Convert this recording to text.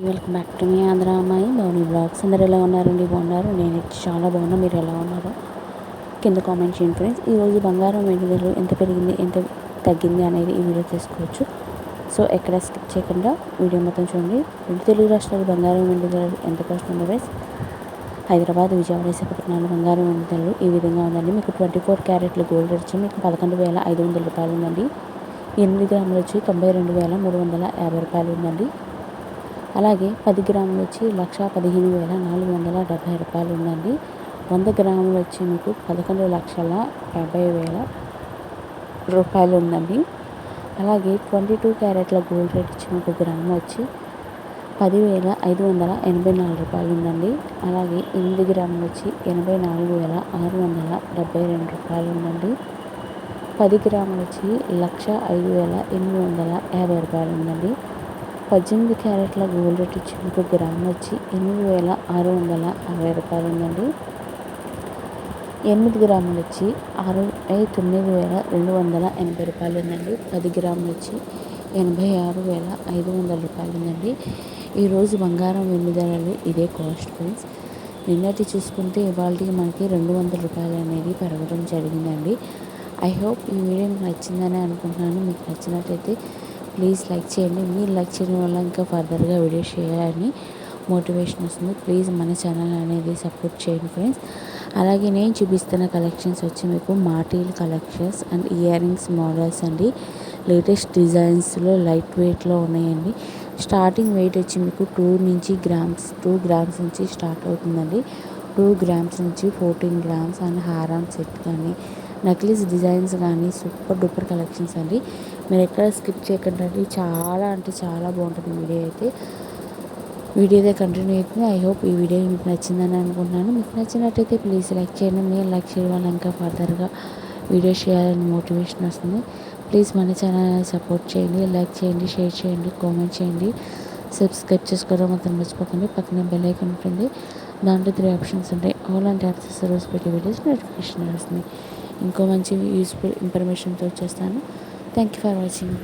Welcome back to me Andhra అమ్మాయి మౌని blogs. అందరు ఎలా ఉన్నారండి? బాగున్నారు? నేను చాలా బాగున్నా. మీరు ఎలా ఉన్నారో కింద కామెంట్ చేయండి ఫ్రెండ్స్. ఈరోజు బంగారం వెండి ధరలు ఎంత పెరిగింది, ఎంత తగ్గింది అనేది ఈ వీడియో చేసుకోవచ్చు. సో ఎక్కడ స్కిప్ చేయకుండా వీడియో మొత్తం చూడండి. రెండు తెలుగు రాష్ట్రాలు బంగారం వెండి ధరలు ఎంత వస్తుందో ఫ్రెండ్స్. హైదరాబాద్, విజయవాడ, విశాఖపట్నాలు బంగారం వెండి ధరలు ఈ విధంగా ఉందండి. మీకు 24 క్యారెట్ల గోల్డ్ వచ్చి మీకు 11,500 రూపాయలు ఉందండి. 8 గ్రాములు వచ్చి 92,350 రూపాయలు ఉందండి. అలాగే 10 గ్రాములు వచ్చి 1,15,470 రూపాయలు ఉందండి. 100 గ్రాములు వచ్చి మీకు 11,70,000 రూపాయలు ఉందండి. అలాగే 22 క్యారెట్ల గోల్డ్ రేట్ వచ్చి మీకు గ్రాము వచ్చి 10,584 రూపాయలు ఉందండి. అలాగే 8 గ్రాములు వచ్చి 84,672 రూపాయలు ఉందండి. 10 గ్రాములు వచ్చి 1,05,850 రూపాయలు ఉందండి. 18 క్యారెట్ల గోల్డ్ రేట్ వచ్చి మీకు గ్రాము వచ్చి 8,660 రూపాయలు ఉందండి. 8 గ్రాములు వచ్చి 69,280 రూపాయలు ఉందండి. 10 గ్రాములు వచ్చి 86,500 రూపాయలు ఉందండి. ఈరోజు బంగారం వెండి ధరలు ఇదే కాస్ట్ ఫ్రెండ్స్. నిన్నటి చూసుకుంటే ఇవాళకి మనకి 200 రూపాయలు అనేది పెరగడం జరిగిందండి. ఐ హోప్ ఈ వీడియో మీకు నచ్చిందని అనుకుంటున్నాను. మీకు నచ్చినట్లయితే ప్లీజ్ లైక్ చేయండి. మీరు లైక్ చేయడం వల్ల ఇంకా ఫర్దర్గా వీడియో చేయాలని మోటివేషన్ వస్తుంది. ప్లీజ్ మన ఛానల్ అనేది సపోర్ట్ చేయండి ఫ్రెండ్స్. అలాగే నేను చూపిస్తున్న కలెక్షన్స్ వచ్చి మీకు మాటీల్ collections and ear rings models అండి. లేటెస్ట్ డిజైన్స్లో లైట్ వెయిట్లో ఉన్నాయండి. స్టార్టింగ్ వెయిట్ వచ్చి మీకు 2 గ్రామ్స్ నుంచి స్టార్ట్ అవుతుందండి. 2 గ్రామ్స్ నుంచి 14 గ్రామ్స్ అండ్ హారం సెట్ కానీ నక్లీస్ డిజైన్స్ కానీ సూపర్ డూపర్ కలెక్షన్స్ అండి. మీరు ఎక్కడ స్కిప్ చేయకుండా చాలా అంటే చాలా బాగుంటుంది వీడియో అయితే కంటిన్యూ అవుతుంది. ఐ హోప్ ఈ వీడియో మీకు నచ్చిందని అనుకుంటున్నాను. మీకు నచ్చినట్టయితే ప్లీజ్ లైక్ చేయండి. మీరు లైక్ చేయడం వల్ల ఇంకా ఫర్దర్గా వీడియో చేయాలని మోటివేషన్ వస్తుంది. ప్లీజ్ మన ఛానల్ సపోర్ట్ చేయండి. లైక్ చేయండి, షేర్ చేయండి, కామెంట్ చేయండి, సబ్స్క్రైబ్ చేసుకోవడం మాత్రం మర్చిపోకండి. పక్కనే బెల్ ఐకాన్ ఉంటుంది. దాంట్లో 3 ఆప్షన్స్ ఉంటాయి. ఆల్ అండ్ యాక్సెస్ రోజు పెట్టే వీడియోస్ నోటిఫికేషన్ వస్తుంది. ఇంకో మంచి యూస్ఫుల్ ఇన్ఫర్మేషన్తో వచ్చేస్తాను. Thank you for watching.